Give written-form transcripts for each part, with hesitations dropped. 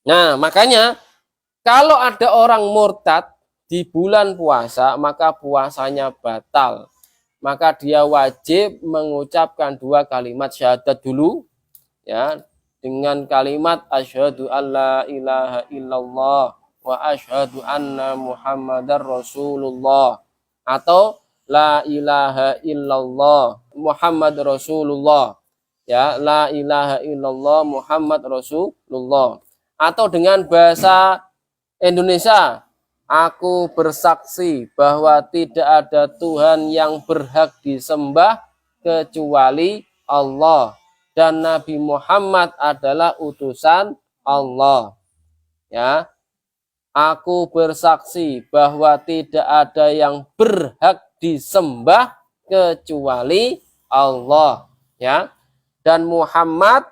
Nah, makanya kalau ada orang murtad di bulan puasa, maka puasanya batal. Maka dia wajib mengucapkan 2 kalimat syahadat dulu, ya, dengan kalimat asyhadu alla ilaha illallah wa asyhadu anna muhammadar rasulullah, atau la ilaha illallah Muhammad Rasulullah, ya, la ilaha illallah Muhammad Rasulullah, atau dengan bahasa Indonesia, aku bersaksi bahwa tidak ada Tuhan yang berhak disembah kecuali Allah dan Nabi Muhammad adalah utusan Allah. Ya, aku bersaksi bahwa tidak ada yang berhak disembah kecuali Allah, ya, dan Muhammad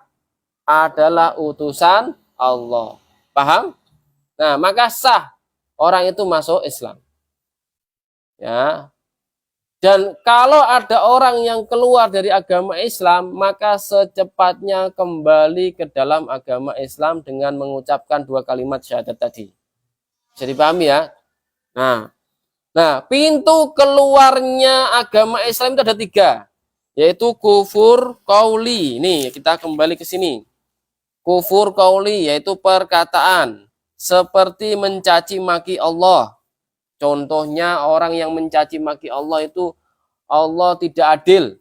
adalah utusan Allah. Paham? Nah, maka sah orang itu masuk Islam. Ya. Dan kalau ada orang yang keluar dari agama Islam, maka secepatnya kembali ke dalam agama Islam dengan mengucapkan 2 kalimat syahadat tadi. Bisa dipahami ya? Nah, pintu keluarnya agama Islam itu ada 3, yaitu kufur qauli. Nih, kita kembali ke sini. Kufur qauli yaitu perkataan, seperti mencaci maki Allah. Contohnya orang yang mencaci maki Allah itu Allah tidak adil.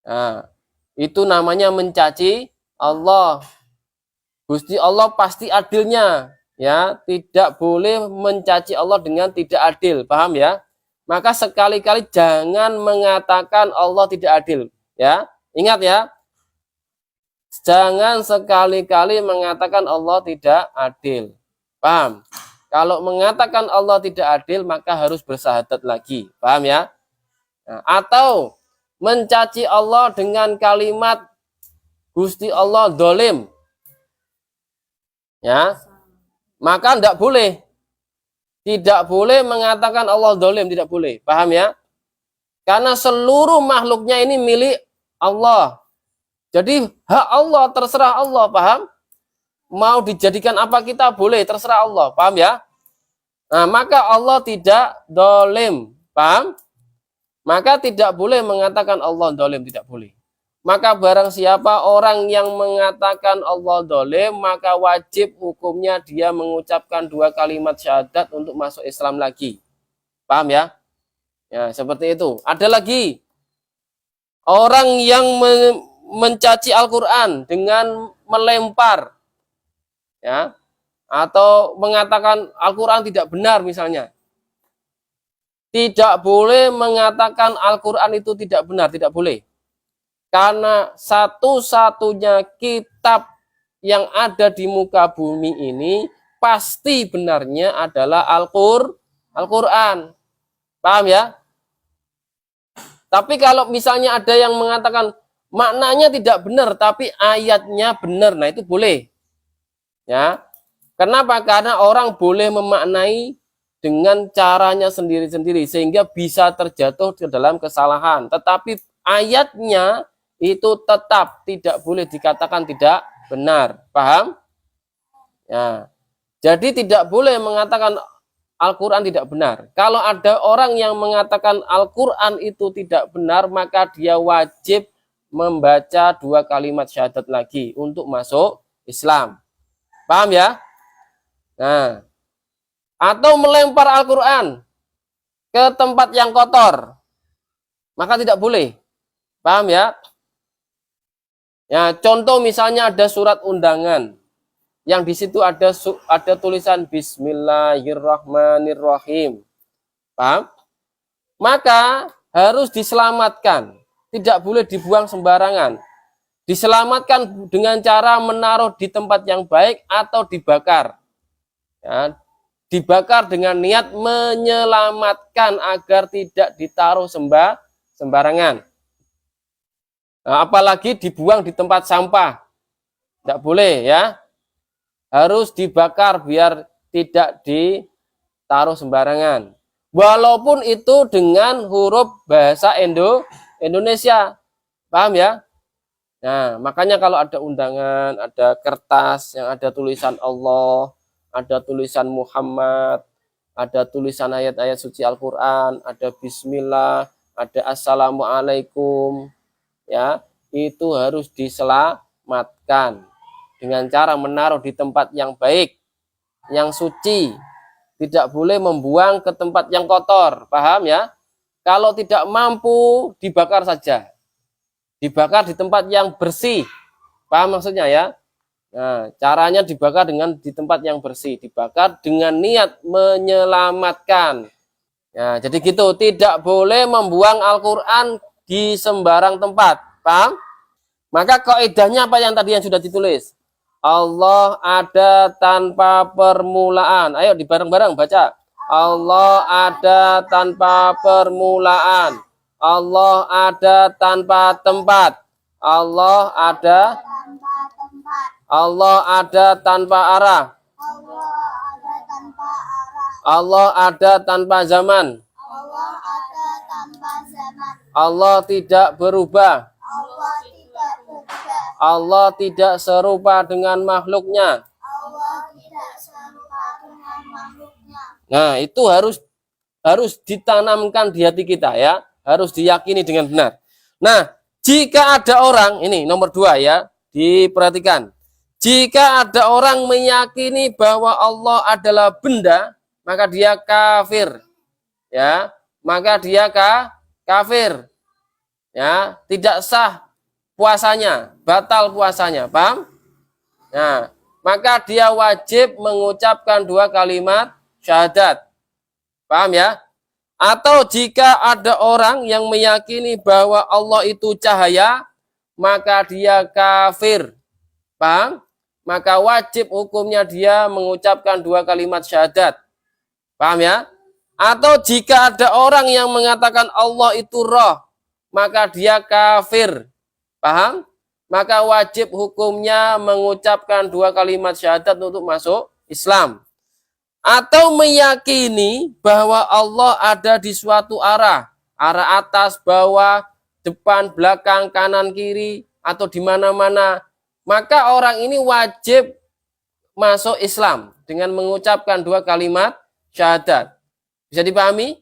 Nah, itu namanya mencaci Allah. Gusti Allah pasti adilnya, ya, tidak boleh mencaci Allah dengan tidak adil. Paham ya? Maka sekali-kali jangan mengatakan Allah tidak adil, ya. Ingat ya. Jangan sekali-kali mengatakan Allah tidak adil. Paham? Kalau mengatakan Allah tidak adil, maka harus bersyahadat lagi. Paham ya? Nah, atau mencaci Allah dengan kalimat Gusti Allah dolim. Ya, maka tidak boleh. Tidak boleh mengatakan Allah dolim, tidak boleh. Paham ya? Karena seluruh makhluknya ini milik Allah. Jadi hak Allah, terserah Allah, paham? Mau dijadikan apa kita boleh, terserah Allah, paham ya? Nah, maka Allah tidak dolim, paham? Maka tidak boleh mengatakan Allah dolim, tidak boleh. Maka barang siapa orang yang mengatakan Allah dolim, maka wajib hukumnya dia mengucapkan 2 kalimat syahadat untuk masuk Islam lagi. Paham ya? Ya, seperti itu. Ada lagi orang yang mencaci Al-Quran dengan melempar, ya, atau mengatakan Al-Quran tidak benar misalnya. Tidak boleh mengatakan Al-Quran itu tidak benar, tidak boleh. Karena satu-satunya kitab yang ada di muka bumi ini pasti benarnya adalah Al-Quran. Paham ya? Tapi kalau misalnya ada yang mengatakan maknanya tidak benar tapi ayatnya benar, nah itu boleh. Ya. Kenapa? Karena orang boleh memaknai dengan caranya sendiri-sendiri sehingga bisa terjatuh ke dalam kesalahan. Tetapi ayatnya itu tetap tidak boleh dikatakan tidak benar. Paham? Ya. Jadi tidak boleh mengatakan Al-Quran tidak benar. Kalau ada orang yang mengatakan Al-Quran itu tidak benar, maka dia wajib membaca 2 kalimat syahadat lagi untuk masuk Islam. Paham ya? Nah, atau melempar Al-Quran ke tempat yang kotor, maka tidak boleh. Paham ya? Ya, contoh misalnya ada surat undangan yang di situ ada tulisan Bismillahirrahmanirrahim. Paham? Maka harus diselamatkan, tidak boleh dibuang sembarangan. Diselamatkan dengan cara menaruh di tempat yang baik atau dibakar. Ya, dibakar dengan niat menyelamatkan agar tidak ditaruh sembarangan. Nah, apalagi dibuang di tempat sampah. Tidak boleh ya. Harus dibakar biar tidak ditaruh sembarangan. Walaupun itu dengan huruf bahasa Indonesia. Paham ya? Nah, makanya kalau ada undangan, ada kertas yang ada tulisan Allah, ada tulisan Muhammad, ada tulisan ayat-ayat suci Al-Quran, ada Bismillah, ada Assalamualaikum, ya, itu harus diselamatkan dengan cara menaruh di tempat yang baik, yang suci. Tidak boleh membuang ke tempat yang kotor, paham ya? Kalau tidak mampu, dibakar saja. Dibakar di tempat yang bersih. Paham maksudnya ya? Nah, caranya dibakar dengan di tempat yang bersih. Dibakar dengan niat menyelamatkan. Ya, jadi gitu. Tidak boleh membuang Al-Quran di sembarang tempat. Paham? Maka kaidahnya apa yang tadi yang sudah ditulis? Allah ada tanpa permulaan. Ayo bareng-bareng baca. Allah ada tanpa permulaan. Allah ada tanpa tempat. Allah ada tanpa tempat. Allah ada tanpa arah. Allah ada tanpa arah. Allah ada tanpa zaman. Allah ada tanpa zaman. Allah tidak berubah. Allah tidak berubah. Allah tidak serupa dengan makhluknya. Allah tidak serupa dengan makhluknya. Nah, itu harus ditanamkan di hati kita ya. Harus diyakini dengan benar. Nah, jika ada orang, ini nomor 2 ya, diperhatikan. Jika ada orang meyakini bahwa Allah adalah benda, maka dia kafir. Ya, maka dia kafir. Ya, tidak sah puasanya, batal puasanya. Paham? Nah, maka dia wajib mengucapkan 2 kalimat syahadat. Paham ya? Atau jika ada orang yang meyakini bahwa Allah itu cahaya, maka dia kafir. Paham? Maka wajib hukumnya dia mengucapkan 2 kalimat syahadat. Paham ya? Atau jika ada orang yang mengatakan Allah itu roh, maka dia kafir. Paham? Maka wajib hukumnya mengucapkan 2 kalimat syahadat untuk masuk Islam. Atau meyakini bahwa Allah ada di suatu arah atas, bawah, depan, belakang, kanan, kiri, atau di mana-mana, maka orang ini wajib masuk Islam dengan mengucapkan 2 kalimat syahadat. Bisa dipahami?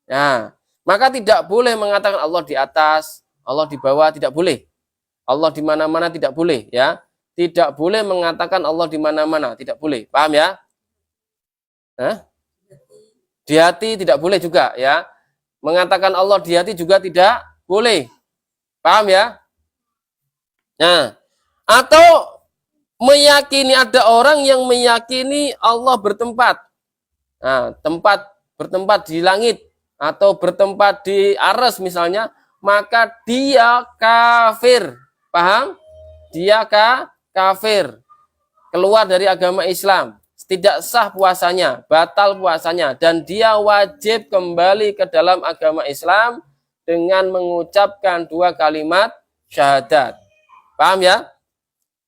Nah, maka tidak boleh mengatakan Allah di atas, Allah di bawah, tidak boleh. Allah di mana-mana tidak boleh ya. Tidak boleh mengatakan Allah di mana-mana, tidak boleh. Paham ya? Di hati tidak boleh juga ya. Mengatakan Allah di hati juga tidak boleh. Paham ya? Nah, atau meyakini, ada orang yang meyakini Allah bertempat. Nah, bertempat di langit atau bertempat di aras misalnya, maka dia kafir. Paham? Dia kafir. Keluar dari agama Islam. Tidak sah puasanya, batal puasanya, dan dia wajib kembali ke dalam agama Islam dengan mengucapkan 2 kalimat syahadat. Paham ya?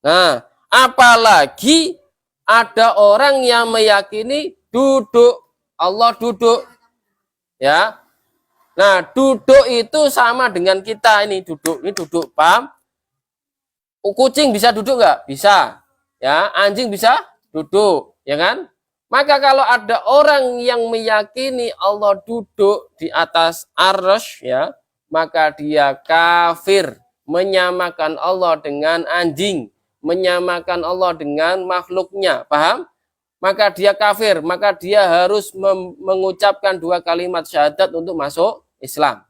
Nah, apalagi ada orang yang meyakini Allah duduk. Ya. Nah, duduk itu sama dengan kita ini duduk. Ini duduk, paham? Kucing bisa duduk nggak? Bisa. Ya, anjing bisa duduk. Ya kan? Maka kalau ada orang yang meyakini Allah duduk di atas arsy ya, maka dia kafir, menyamakan Allah dengan anjing, menyamakan Allah dengan makhluknya. Paham? Maka dia kafir, maka dia harus mengucapkan 2 kalimat syahadat untuk masuk Islam.